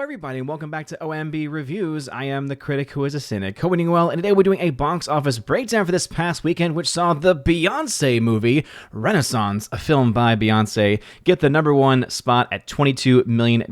everybody, and welcome back to OMB Reviews. I am the critic who is a cynic, hoping well, and today we're doing a box office breakdown for this past weekend, which saw the Beyonce movie, Renaissance, a film by Beyonce, get the number one spot at $22 million.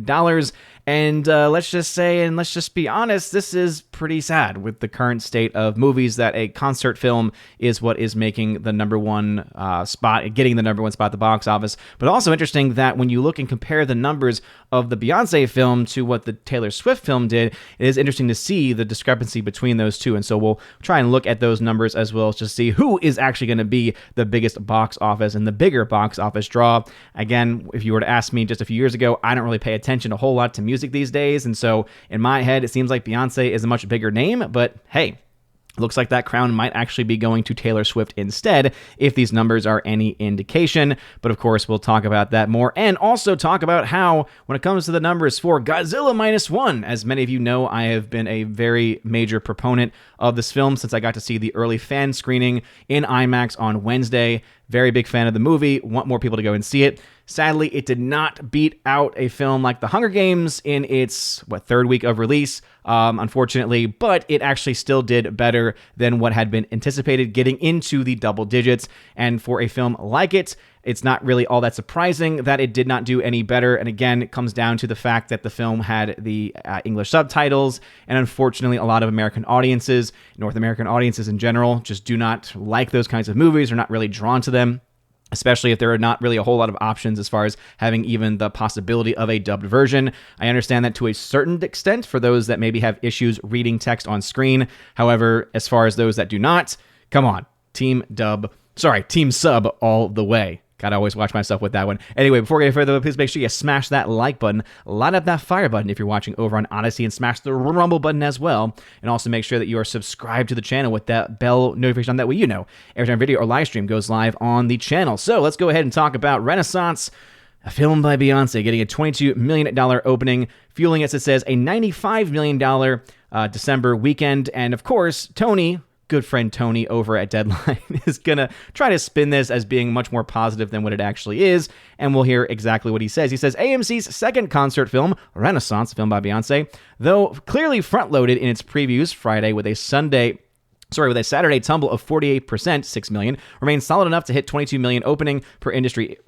And let's just be honest, this is pretty sad with the current state of movies that a concert film is what is making the number one spot, getting the number one spot at the box office. But also interesting that when you look and compare the numbers of the Beyonce film to what the Taylor Swift film did, it is interesting to see the discrepancy between those two. And so we'll try and look at those numbers as well as to see who is actually going to be the biggest box office and the bigger box office draw. Again, if you were to ask me just a few years ago, I don't really pay attention a whole lot to music these days, and so in my head it seems like Beyonce is a much bigger name, but hey, looks like that crown might actually be going to Taylor Swift instead, if these numbers are any indication. But of course, we'll talk about that more, and also talk about how, when it comes to the numbers for Godzilla Minus One, as many of you know, I have been a very major proponent of this film since I got to see the early fan screening in IMAX on Wednesday. Very big fan of the movie, want more people to go and see it. Sadly, it did not beat out a film like The Hunger Games in its, third week of release, unfortunately, but it actually still did better than what had been anticipated, getting into the double digits. And for a film like it, it's not really all that surprising that it did not do any better. And again, it comes down to the fact that the film had the English subtitles, and unfortunately, a lot of American audiences, North American audiences in general, just do not like those kinds of movies, or not really drawn to them, especially if there are not really a whole lot of options as far as having even the possibility of a dubbed version. I understand that to a certain extent for those that maybe have issues reading text on screen. However, as far as those that do not, come on, team sub all the way. Gotta always watch myself with that one. Anyway, before we get further, please make sure you smash that like button, light up that fire button if you're watching over on Odyssey, and smash the rumble button as well. And also make sure that you are subscribed to the channel with that bell notification on. That way you know every time a video or live stream goes live on the channel. So let's go ahead and talk about Renaissance, a film by Beyonce, getting a $22 million opening, fueling, as it says, a $95 million December weekend. And of course, Tony, good friend Tony over at Deadline, is going to try to spin this as being much more positive than what it actually is, and we'll hear exactly what he says. He says, AMC's second concert film, Renaissance, film by Beyonce, though clearly front-loaded in its previews Friday with a Saturday tumble of 48%, $6 million, remains solid enough to hit $22 million opening per industry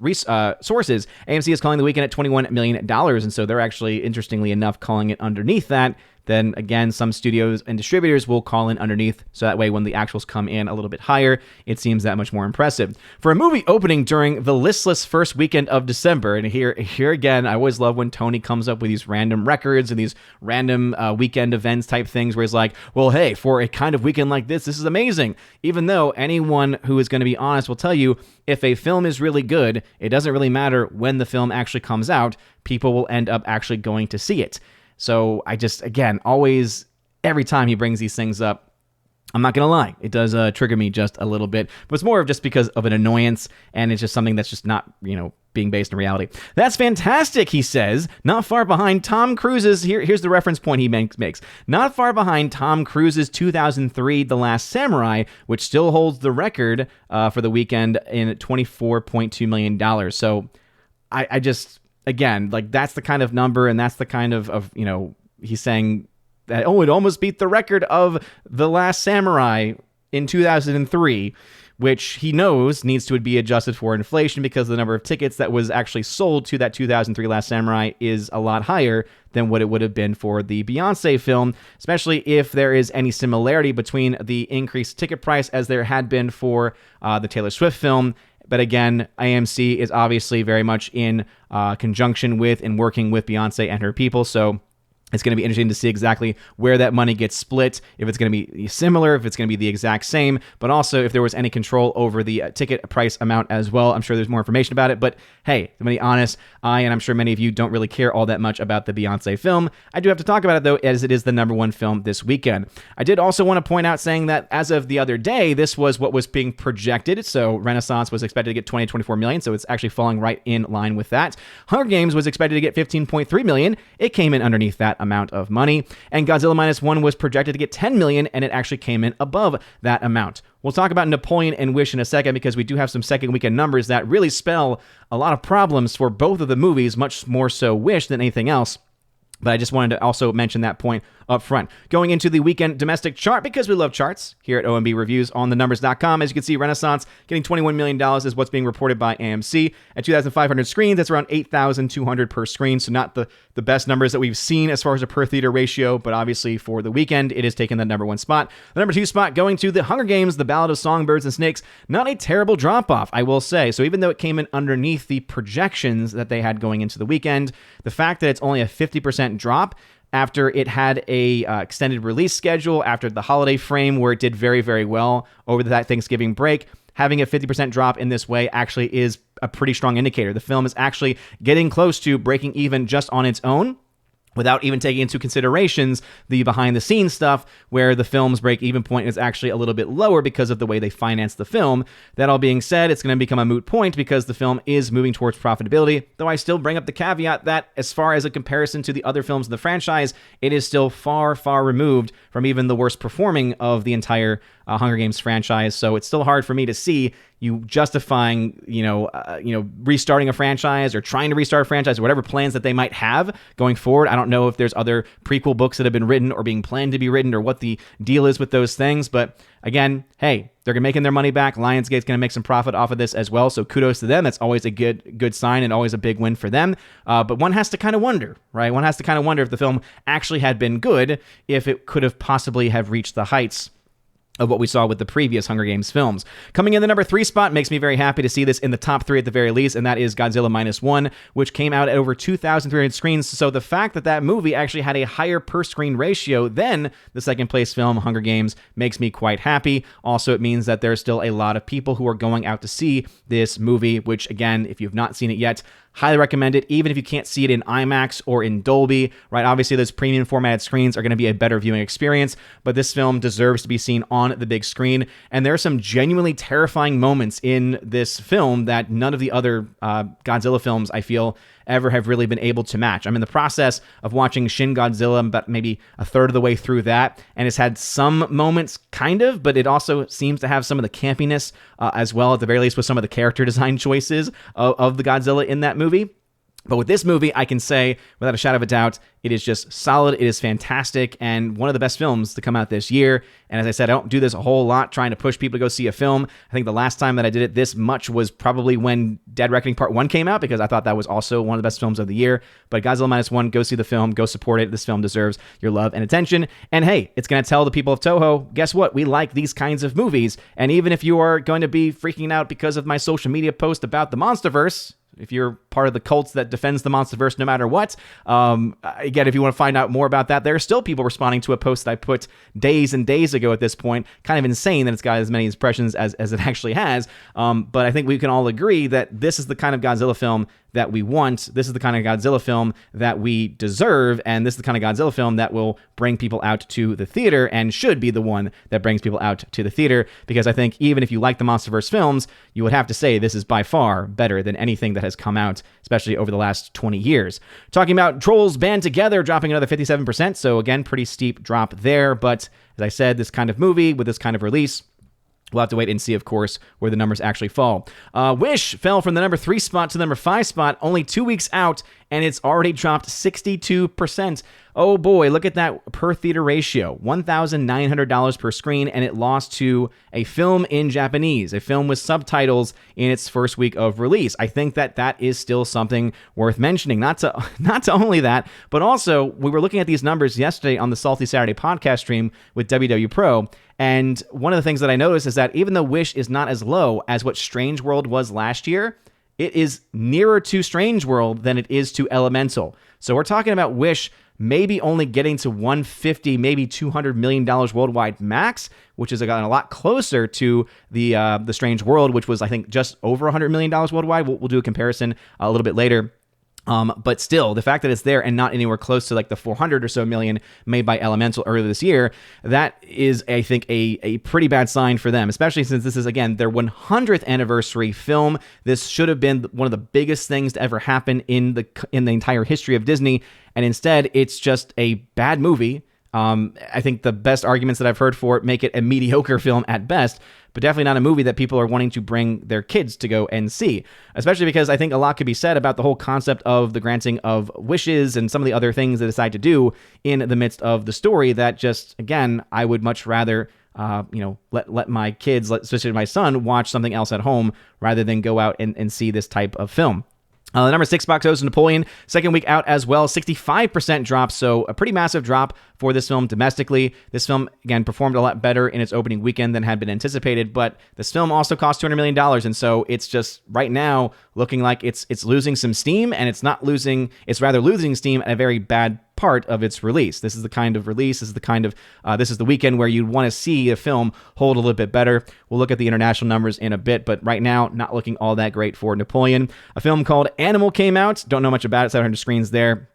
sources. AMC is calling the weekend at $21 million, and so they're actually, interestingly enough, calling it underneath that. Then again, some studios and distributors will call in underneath, so that way when the actuals come in a little bit higher, it seems that much more impressive. For a movie opening during the listless first weekend of December, and here again, I always love when Tony comes up with these random records and these random weekend events type things where he's like, well, hey, for a kind of weekend like this is amazing. Even though anyone who is going to be honest will tell you, if a film is really good, it doesn't really matter when the film actually comes out, people will end up actually going to see it. So I just, again, always, every time he brings these things up, I'm not going to lie, it does trigger me just a little bit, but it's more of just because of an annoyance, and it's just something that's just not, being based in reality. That's fantastic, he says, not far behind Tom Cruise's, here's the reference point he makes, not far behind Tom Cruise's 2003 The Last Samurai, which still holds the record for the weekend in $24.2 million. So I just... Again, that's the kind of number, and that's the kind of he's saying that, it almost beat the record of The Last Samurai in 2003, which he knows needs to be adjusted for inflation because the number of tickets that was actually sold to that 2003 Last Samurai is a lot higher than what it would have been for the Beyonce film, especially if there is any similarity between the increased ticket price as there had been for the Taylor Swift film. But again, AMC is obviously very much in conjunction with and working with Beyonce and her people, so it's going to be interesting to see exactly where that money gets split, if it's going to be similar, if it's going to be the exact same, but also if there was any control over the ticket price amount as well. I'm sure there's more information about it, but hey, to be honest, and I'm sure many of you don't really care all that much about the Beyonce film. I do have to talk about it, though, as it is the number one film this weekend. I did also want to point out, saying that as of the other day, this was what was being projected, so Renaissance was expected to get $24 million, so it's actually falling right in line with that. Hunger Games was expected to get $15.3 million. It came in underneath that amount of money, and Godzilla Minus One was projected to get $10 million, and it actually came in above that amount. We'll talk about Napoleon and Wish in a second, because we do have some second weekend numbers that really spell a lot of problems for both of the movies, much more so Wish than anything else. But I just wanted to also mention that point up front. Going into the weekend domestic chart, because we love charts here at OMB Reviews on thenumbers.com. As you can see, Renaissance getting $21 million is what's being reported by AMC. At 2,500 screens, that's around $8,200 per screen. So not the best numbers that we've seen as far as a per theater ratio, but obviously for the weekend, it is taking the number 1 spot. The number 2 spot going to The Hunger Games, The Ballad of Songbirds and Snakes. Not a terrible drop-off, I will say. So even though it came in underneath the projections that they had going into the weekend, the fact that it's only a 50% drop after it had a extended release schedule, after the holiday frame where it did very, very well over that Thanksgiving break, having a 50% drop in this way actually is a pretty strong indicator. The film is actually getting close to breaking even just on its own, without even taking into considerations the behind-the-scenes stuff where the film's break-even point is actually a little bit lower because of the way they finance the film. That all being said, it's going to become a moot point because the film is moving towards profitability, though I still bring up the caveat that as far as a comparison to the other films in the franchise, it is still far, far removed from even the worst performing of the entire Hunger Games franchise. So it's still hard for me to see you justifying, restarting a franchise or trying to restart a franchise or whatever plans that they might have going forward. I don't know if there's other prequel books that have been written or being planned to be written or what the deal is with those things. But again, hey, they're making their money back. Lionsgate's going to make some profit off of this as well. So kudos to them. That's always a good sign and always a big win for them. But one has to kind of wonder, right? One has to kind of wonder if the film actually had been good, if it could have possibly have reached the heights of what we saw with the previous Hunger Games films. Coming in the number 3 spot, makes me very happy to see this in the top 3 at the very least, and that is Godzilla Minus One, which came out at over 2,300 screens. So the fact that that movie actually had a higher per-screen ratio than the second-place film, Hunger Games, makes me quite happy. Also, it means that there's still a lot of people who are going out to see this movie, which, again, if you've not seen it yet, highly recommend it, even if you can't see it in IMAX or in Dolby, right? Obviously, those premium formatted screens are going to be a better viewing experience, but this film deserves to be seen on the big screen. And there are some genuinely terrifying moments in this film that none of the other Godzilla films, I feel, ever have really been able to match. I'm in the process of watching Shin Godzilla, about maybe a third of the way through that, and it's had some moments, kind of, but it also seems to have some of the campiness as well, at the very least with some of the character design choices of the Godzilla in that movie. But with this movie, I can say, without a shadow of a doubt, it is just solid, it is fantastic, and one of the best films to come out this year. And as I said, I don't do this a whole lot, trying to push people to go see a film. I think the last time that I did it this much was probably when Dead Reckoning Part 1 came out, because I thought that was also one of the best films of the year. But Godzilla Minus One, go see the film, go support it. This film deserves your love and attention. And hey, it's going to tell the people of Toho, guess what? We like these kinds of movies. And even if you are going to be freaking out because of my social media post about the Monsterverse, if you're part of the cults that defends the Monsterverse no matter what, again, if you want to find out more about that, there are still people responding to a post that I put days and days ago at this point. Kind of insane that it's got as many impressions as it actually has. But I think we can all agree that this is the kind of Godzilla film that we want. This is the kind of Godzilla film that we deserve, and this is the kind of Godzilla film that will bring people out to the theater and should be the one that brings people out to the theater, because I think even if you like the Monsterverse films, you would have to say this is by far better than anything that has come out, especially over the last 20 years. Talking about Trolls Band Together, dropping another 57%, so again, pretty steep drop there, but as I said, this kind of movie with this kind of release, we'll have to wait and see, of course, where the numbers actually fall. Wish fell from the number 3 spot to the number 5 spot, only 2 weeks out, and it's already dropped 62%. Oh boy, look at that per theater ratio, $1,900 per screen, and it lost to a film in Japanese, a film with subtitles in its first week of release. I think that is still something worth mentioning. Not to only that, but also we were looking at these numbers yesterday on the Salty Saturday podcast stream with WW Pro, and one of the things that I noticed is that even though Wish is not as low as what Strange World was last year, it is nearer to Strange World than it is to Elemental. So we're talking about Wish maybe only getting to $150, maybe $200 million worldwide max, which is gotten a lot closer to the Strange World, which was, I think, just over $100 million worldwide. We'll do a comparison a little bit later. But still, the fact that it's there and not anywhere close to like the 400 or so million made by Elemental earlier this year, that is, I think, a pretty bad sign for them, especially since this is, again, their 100th anniversary film. This should have been one of the biggest things to ever happen in the entire history of Disney, and instead, it's just a bad movie I think the best arguments that I've heard for it make it a mediocre film at best, but definitely not a movie that people are wanting to bring their kids to go and see, especially because I think a lot could be said about the whole concept of the granting of wishes and some of the other things they decide to do in the midst of the story that just, again, I would much rather let my kids, especially my son, watch something else at home rather than go out and see this type of film. The number 6 box office, Napoleon, second week out as well, 65% drop, so a pretty massive drop for this film domestically. This film, again, performed a lot better in its opening weekend than had been anticipated, but this film also cost $200 million, and so it's just right now looking like it's losing some steam, and it's rather losing steam at a very bad part of its release. This is the kind of release, this is the weekend where you'd want to see a film hold a little bit better. We'll look at the international numbers in a bit, but right now, not looking all that great for Napoleon. A film called Animal came out. Don't know much about it. 700 screens there.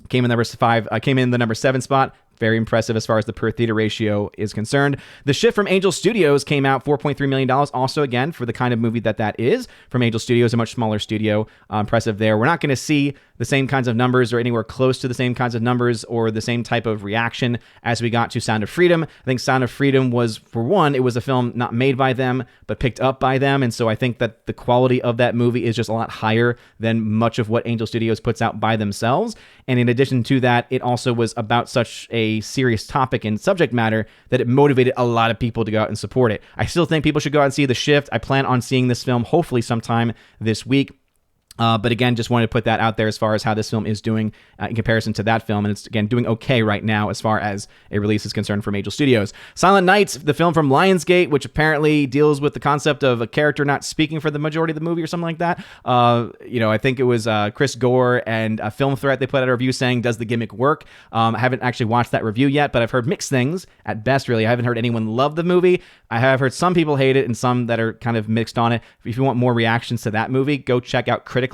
Came in the number 7 spot. Very impressive as far as the per theater ratio is concerned. The Shift from Angel Studios came out, $4.3 million. Also, again, for the kind of movie that is from Angel Studios, a much smaller studio. Impressive there. We're not going to see the same kinds of numbers or anywhere close to the same kinds of numbers or the same type of reaction as we got to Sound of Freedom. I think Sound of Freedom was, for one, it was a film not made by them, but picked up by them. And so I think that the quality of that movie is just a lot higher than much of what Angel Studios puts out by themselves. And in addition to that, it also was about such a serious topic and subject matter that it motivated a lot of people to go out and support it. I still think people should go out and see The Shift. I plan on seeing this film hopefully sometime this week. But again, just wanted to put that out there as far as how this film is doing in comparison to that film. And it's, again, doing okay right now as far as a release is concerned from Angel Studios. Silent Nights, the film from Lionsgate, which apparently deals with the concept of a character not speaking for the majority of the movie or something like that. I think it was Chris Gore and Film Threat. They put out a review saying, does the gimmick work? I haven't actually watched that review yet, but I've heard mixed things at best, really. I haven't heard anyone love the movie. I have heard some people hate it and some that are kind of mixed on it. If you want more reactions to that movie, go check out Criticless.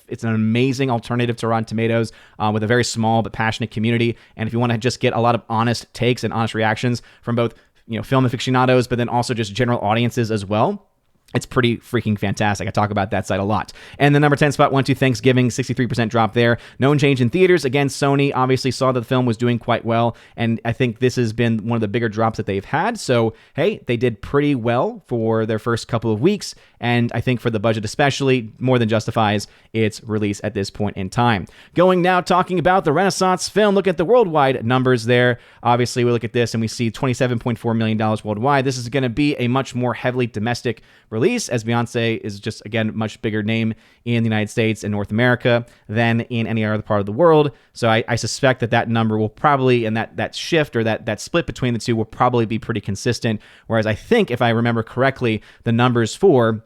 It's an amazing alternative to Rotten Tomatoes with a very small but passionate community. And if you want to just get a lot of honest takes and honest reactions from both film aficionados, but then also just general audiences as well, it's pretty freaking fantastic. I talk about that site a lot. And the number 10 spot went to Thanksgiving, 63% drop there. No change in theaters. Again, Sony obviously saw that the film was doing quite well, and I think this has been one of the bigger drops that they've had. So, hey, they did pretty well for their first couple of weeks, and I think for the budget especially, more than justifies its release at this point in time. Going now, talking about the Renaissance film, look at the worldwide numbers there. Obviously, we look at this and we see $27.4 million worldwide. This is going to be a much more heavily domestic release, as Beyonce is just, again, much bigger name in the United States and North America than in any other part of the world. So I suspect that number will probably, and that shift or that split between the two will probably be pretty consistent. Whereas I think, if I remember correctly, the numbers for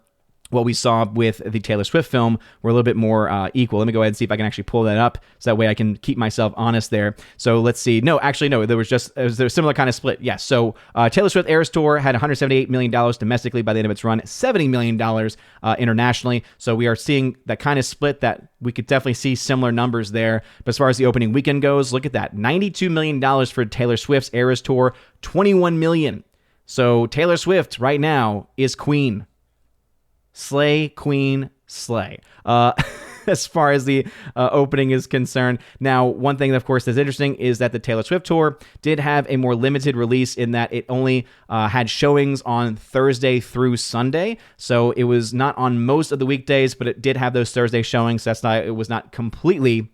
what we saw with the Taylor Swift film were a little bit more equal. Let me go ahead and see if I can actually pull that up so that way I can keep myself honest there. So let's see. No, there was a similar kind of split. Yes. So Taylor Swift Eras Tour had $178 million domestically by the end of its run, $70 million internationally. So we are seeing that kind of split that we could definitely see similar numbers there. But as far as the opening weekend goes, look at that. $92 million for Taylor Swift's Eras Tour, $21 million. So Taylor Swift right now is queen. Slay, queen, slay. As far as the opening is concerned. Now, one thing, of course, that's interesting is that the Taylor Swift tour did have a more limited release in that it only had showings on Thursday through Sunday. So it was not on most of the weekdays, but it did have those Thursday showings. It was not completely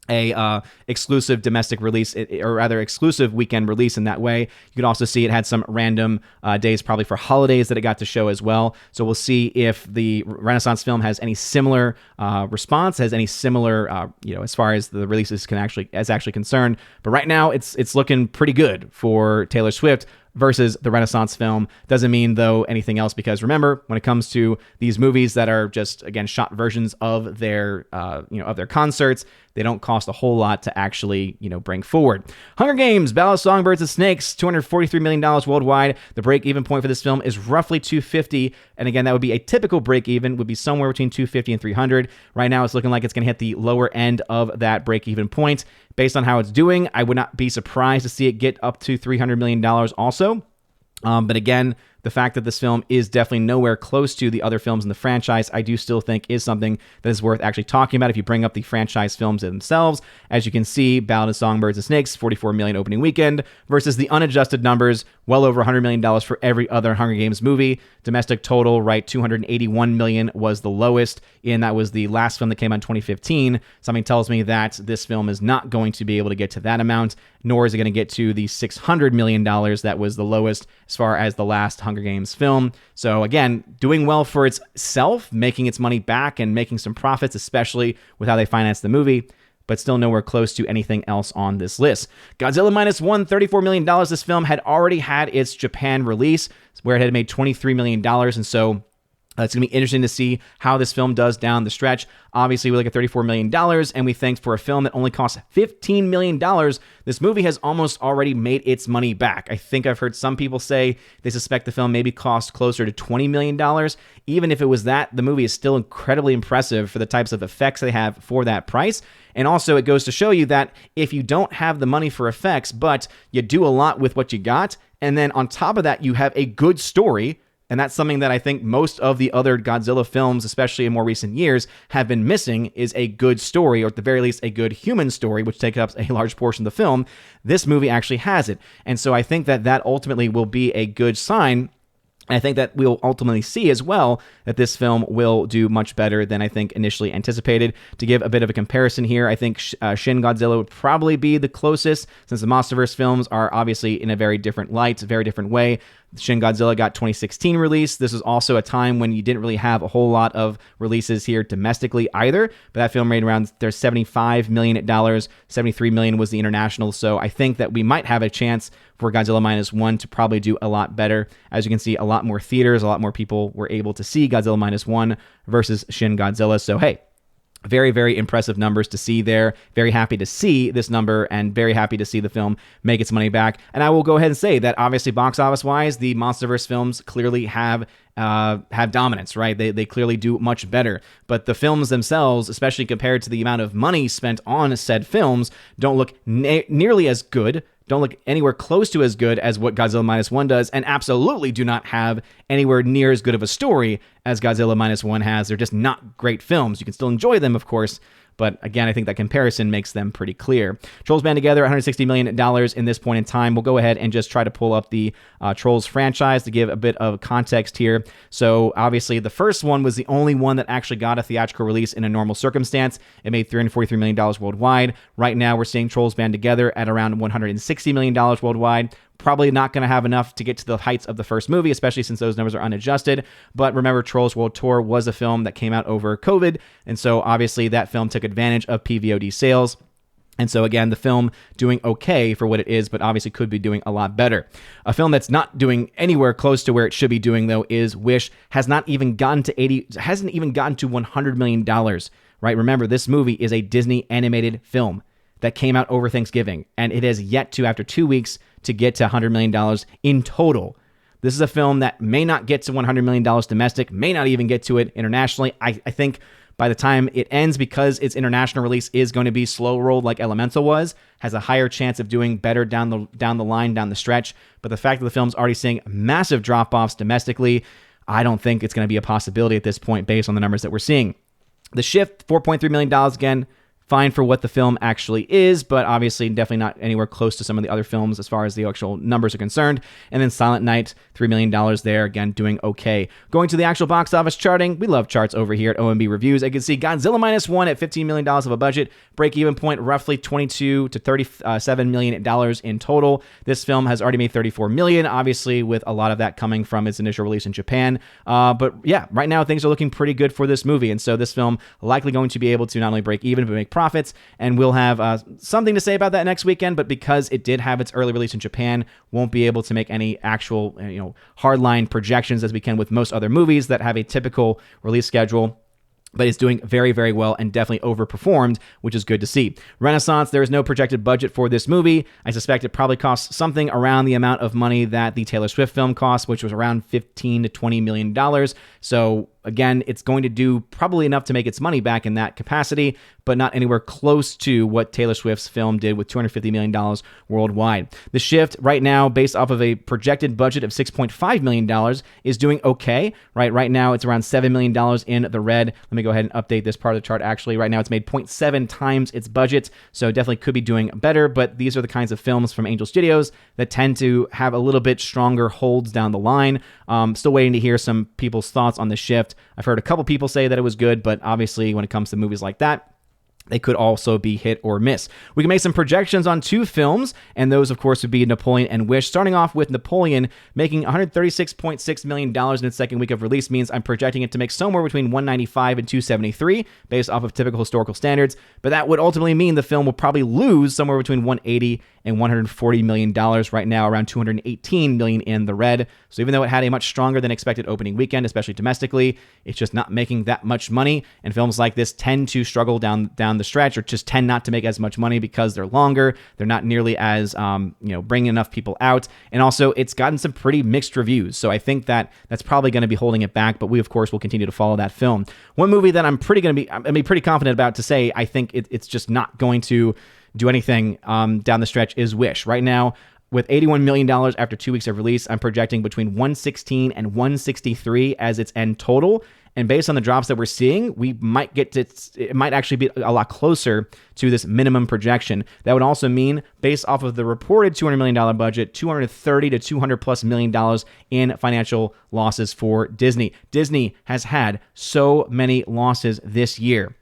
a exclusive domestic release, or rather exclusive weekend release in that way. You could also see it had some random days, probably for holidays, that it got to show as well. So we'll see if the Renaissance film has any similar response, has any similar, as far as the releases is actually concerned. But right now, it's looking pretty good for Taylor Swift versus the Renaissance film. Doesn't mean, though, anything else, because remember, when it comes to these movies that are just, again, shot versions of their concerts, they don't cost a whole lot to actually, bring forward. Hunger Games, Battle of Songbirds and Snakes, $243 million worldwide. The break-even point for this film is roughly $250, and again, that would be a typical break-even, would be somewhere between $250 and $300. Right now, it's looking like it's going to hit the lower end of that break-even point. Based on how it's doing, I would not be surprised to see it get up to $300 million also. But again, the fact that this film is definitely nowhere close to the other films in the franchise, I do still think is something that is worth actually talking about if you bring up the franchise films themselves. As you can see, Ballad of Songbirds and Snakes, $44 million opening weekend, versus the unadjusted numbers, well over $100 million for every other Hunger Games movie. Domestic total, right, $281 million was the lowest, and that was the last film that came out in 2015. Something tells me that this film is not going to be able to get to that amount, nor is it going to get to the $600 million that was the lowest as far as the last Hunger Games film. So again, doing well for itself, making its money back and making some profits, especially with how they financed the movie, but still nowhere close to anything else on this list. Godzilla Minus One, $34 million. This film had already had its Japan release, where it had made $23 million, and so it's going to be interesting to see how this film does down the stretch. Obviously, we look at $34 million, and we think for a film that only costs $15 million, this movie has almost already made its money back. I think I've heard some people say they suspect the film maybe cost closer to $20 million. Even if it was that, the movie is still incredibly impressive for the types of effects they have for that price. And also, it goes to show you that if you don't have the money for effects, but you do a lot with what you got, and then on top of that, you have a good story. And that's something that I think most of the other Godzilla films, especially in more recent years, have been missing, is a good story, or at the very least, a good human story, which takes up a large portion of the film. This movie actually has it. And so I think that that ultimately will be a good sign. And I think that we'll ultimately see as well that this film will do much better than I think initially anticipated. To give a bit of a comparison here, I think Shin Godzilla would probably be the closest, since the MonsterVerse films are obviously in a very different light, a very different way. Shin Godzilla got 2016 release. This was also a time when you didn't really have a whole lot of releases here domestically either, but that film made around $75 million. $73 million was the international, so I think that we might have a chance for Godzilla Minus One to probably do a lot better. As you can see, a lot more theaters, a lot more people were able to see Godzilla Minus One versus Shin Godzilla, so hey, very, very impressive numbers to see there. Very happy to see this number and very happy to see the film make its money back. And I will go ahead and say that obviously box office wise, the MonsterVerse films clearly have dominance, right? They clearly do much better. But the films themselves, especially compared to the amount of money spent on said films, don't look nearly as good, don't look anywhere close to as good as what Godzilla Minus One does, and absolutely do not have anywhere near as good of a story as Godzilla Minus One has. They're just not great films. You can still enjoy them, of course, but again, I think that comparison makes them pretty clear. Trolls band together, $160 million in this point in time. We'll go ahead and just try to pull up the Trolls franchise to give a bit of context here. So obviously, the first one was the only one that actually got a theatrical release in a normal circumstance. It made $343 million worldwide. Right now, we're seeing Trolls band together at around $160 million worldwide. Probably not going to have enough to get to the heights of the first movie, especially since those numbers are unadjusted. But remember, Trolls World Tour was a film that came out over COVID, and so obviously that film took advantage of PVOD sales. And so again, the film doing okay for what it is, but obviously could be doing a lot better. A film that's not doing anywhere close to where it should be doing, though, is Wish. Hasn't even gotten to $100 million, right? Remember, this movie is a Disney animated film that came out over Thanksgiving, and it has yet to, after 2 weeks, to get to $100 million in total. This is a film that may not get to $100 million domestic, may not even get to it internationally. I think by the time it ends, because its international release is going to be slow-rolled like Elemental was, has a higher chance of doing better down the line, down the stretch. But the fact that the film's already seeing massive drop-offs domestically, I don't think it's going to be a possibility at this point based on the numbers that we're seeing. The Shift, $4.3 million again. Fine for what the film actually is, but obviously definitely not anywhere close to some of the other films as far as the actual numbers are concerned. And then Silent Night, $3 million there, again, doing okay. Going to the actual box office charting, we love charts over here at OMB Reviews. I can see Godzilla Minus One at $15 million of a budget, break-even point roughly $22 to $37 million in total. This film has already made $34 million, obviously with a lot of that coming from its initial release in Japan. But yeah, right now things are looking pretty good for this movie, and so this film likely going to be able to not only break even, but make profits, and we'll have something to say about that next weekend, but because it did have its early release in Japan, won't be able to make any actual hardline projections as we can with most other movies that have a typical release schedule. But it's doing very, very well and definitely overperformed, which is good to see. Renaissance, there is no projected budget for this movie. I suspect it probably costs something around the amount of money that the Taylor Swift film cost, which was around $15 to $20 million. So Again, it's going to do probably enough to make its money back in that capacity, but not anywhere close to what Taylor Swift's film did with $250 million worldwide. The Shift right now, based off of a projected budget of $6.5 million, is doing okay. Right now, it's around $7 million in the red. Let me go ahead and update this part of the chart. Actually, right now, it's made 0.7 times its budget, so definitely could be doing better, but these are the kinds of films from Angel Studios that tend to have a little bit stronger holds down the line. Still waiting to hear some people's thoughts on The Shift. I've heard a couple people say that it was good, but obviously when it comes to movies like that, they could also be hit or miss. We can make some projections on two films, and those, of course, would be Napoleon and Wish. Starting off with Napoleon, making $136.6 million in its second week of release means I'm projecting it to make somewhere between $195 and $273, based off of typical historical standards. But that would ultimately mean the film will probably lose somewhere between $180 and $140 million. Right now, around $218 million in the red. So even though it had a much stronger than expected opening weekend, especially domestically, it's just not making that much money. And films like this tend to struggle down the stretch, or just tend not to make as much money because they're longer. They're not nearly as bringing enough people out, and also it's gotten some pretty mixed reviews. So I think that that's probably going to be holding it back. But we, of course, will continue to follow that film. One movie that I'm pretty confident about to say I think it's just not going to do anything down the stretch is Wish. Right now, with $81 million after 2 weeks of release, I'm projecting between $116 and $163 as its end total. And based on the drops that we're seeing, we might get to, it might actually be a lot closer to this minimum projection. That would also mean, based off of the reported $200 million budget, $230 to $200+ million in financial losses for Disney. Disney has had so many losses this year.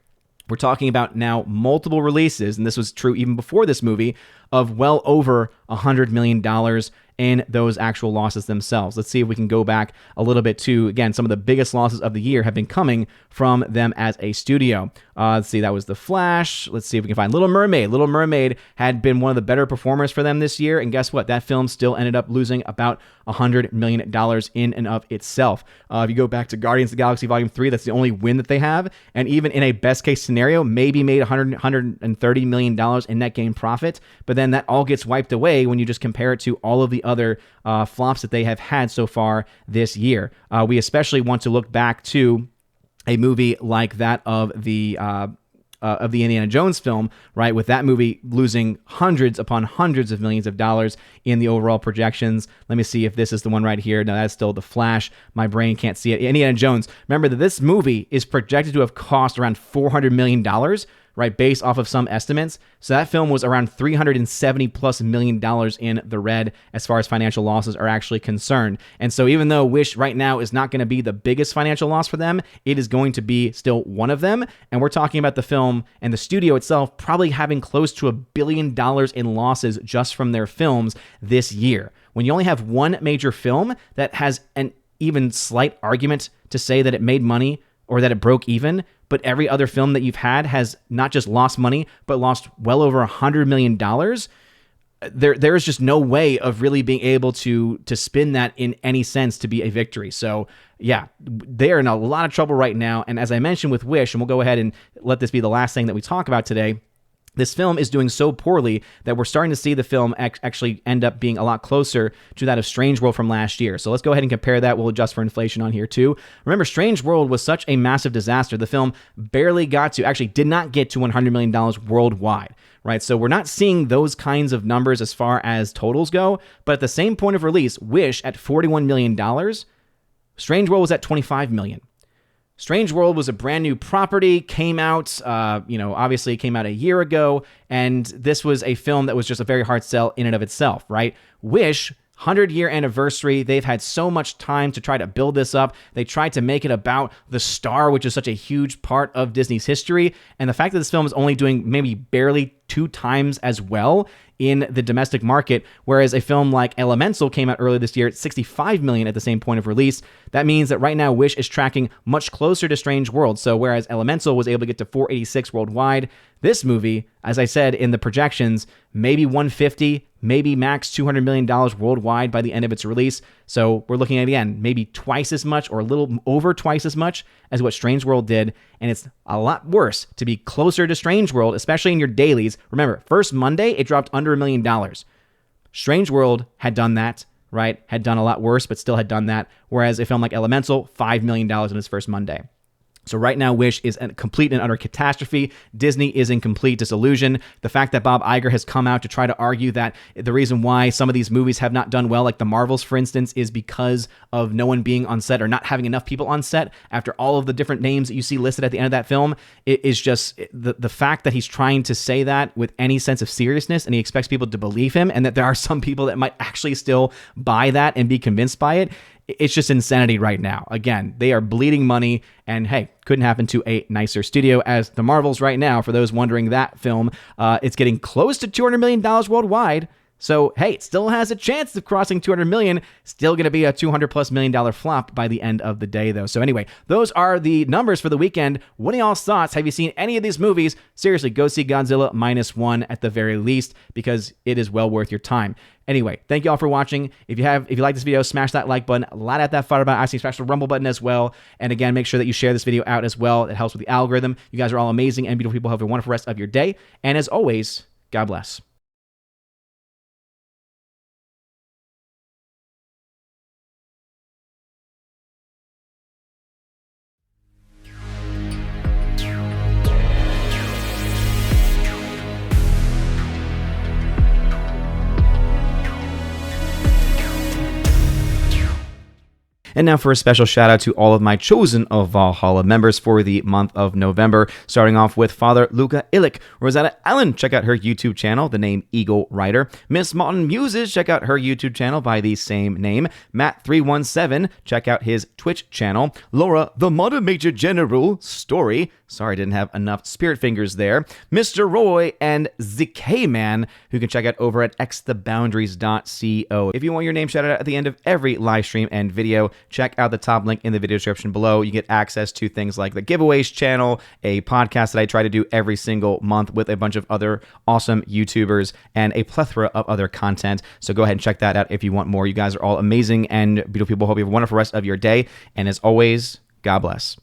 We're talking about now multiple releases, and this was true even before this movie, of well over $100 million in those actual losses themselves. Let's see if we can go back a little bit to, again, some of the biggest losses of the year have been coming from them as a studio. Let's see, that was The Flash. Let's see if we can find Little Mermaid. Little Mermaid had been one of the better performers for them this year, and guess what? That film still ended up losing about $100 million in and of itself. If you go back to Guardians of the Galaxy Volume 3, that's the only win that they have, and even in a best-case scenario, maybe made $130 million in net gain profit, but then that all gets wiped away when you just compare it to all of the other flops that they have had so far this year. We especially want to look back to a movie like that of the Indiana Jones film, right? With that movie losing hundreds upon hundreds of millions of dollars in the overall projections. Let me see if this is the one right here. No, that's still The Flash. My brain can't see it. Indiana Jones. Remember that this movie is projected to have cost around $400 million, right, based off of some estimates. So that film was around $370+ million in the red as far as financial losses are actually concerned. And so even though Wish right now is not going to be the biggest financial loss for them, it is going to be still one of them. And we're talking about the film and the studio itself probably having close to $1 billion in losses just from their films this year. When you only have one major film that has an even slight argument to say that it made money or that it broke even, but every other film that you've had has not just lost money, but lost well over $100 million, there is just no way of really being able to spin that in any sense to be a victory. So yeah, they're in a lot of trouble right now. And as I mentioned with Wish, and we'll go ahead and let this be the last thing that we talk about today, this film is doing so poorly that we're starting to see the film actually end up being a lot closer to that of Strange World from last year. So let's go ahead and compare that. We'll adjust for inflation on here too. Remember, Strange World was such a massive disaster. The film did not get to $100 million worldwide, right? So we're not seeing those kinds of numbers as far as totals go. But at the same point of release, Wish at $41 million, Strange World was at $25 million. Strange World was a brand new property, came out, obviously it came out a year ago, and this was a film that was just a very hard sell in and of itself, right? Wish, 100-year anniversary, they've had so much time to try to build this up. They tried to make it about the star, which is such a huge part of Disney's history, and the fact that this film is only doing maybe barely 2 times as well in the domestic market, whereas a film like Elemental came out earlier this year at $65 million at the same point of release. That means that right now Wish is tracking much closer to Strange World. So whereas Elemental was able to get to $486 worldwide, this movie, as I said in the projections, maybe $150, maybe max $200 million worldwide by the end of its release. So we're looking at, again, maybe twice as much or a little over twice as much as what Strange World did. And it's a lot worse to be closer to Strange World, especially in your dailies. Remember, first Monday, it dropped under $1 million. Strange World had done that, right, had done a lot worse, but still had done that. Whereas a film like Elemental, $5 million in its first Monday. So right now, Wish is a complete and utter catastrophe. Disney is in complete disillusion. The fact that Bob Iger has come out to try to argue that the reason why some of these movies have not done well, like the Marvels, for instance, is because of no one being on set or not having enough people on set after all of the different names that you see listed at the end of that film, it is just the fact that he's trying to say that with any sense of seriousness and he expects people to believe him and that there are some people that might actually still buy that and be convinced by it. It's just insanity right now. Again, they are bleeding money, and hey, couldn't happen to a nicer studio as the Marvels right now. For those wondering, that film, it's getting close to $200 million worldwide. So, hey, it still has a chance of crossing 200 million. Still going to be a $200+ million flop by the end of the day, though. So anyway, those are the numbers for the weekend. What are y'all's thoughts? Have you seen any of these movies? Seriously, go see Godzilla -1 at the very least, because it is well worth your time. Anyway, thank you all for watching. If you like this video, smash that like button. A lot at that fire button. I see smash the rumble button as well. And again, make sure that you share this video out as well. It helps with the algorithm. You guys are all amazing and beautiful people. Have a wonderful rest of your day. And as always, God bless. And now for a special shout out to all of my Chosen of Valhalla members for the month of November, starting off with Father Luca Illich, Rosetta Allen, check out her YouTube channel, the name Eagle Rider. Miss Martin Muses, check out her YouTube channel by the same name. Matt317, check out his Twitch channel. Laura, the Mother Major General Story. Sorry, didn't have enough spirit fingers there. Mr. Roy and ZK Man, who can check out over at xtheboundaries.co. If you want your name shouted out at the end of every live stream and video, check out the top link in the video description below. You get access to things like the giveaways channel, a podcast that I try to do every single month with a bunch of other awesome YouTubers, and a plethora of other content. So go ahead and check that out if you want more. You guys are all amazing and beautiful people. Hope you have a wonderful rest of your day. And as always, God bless.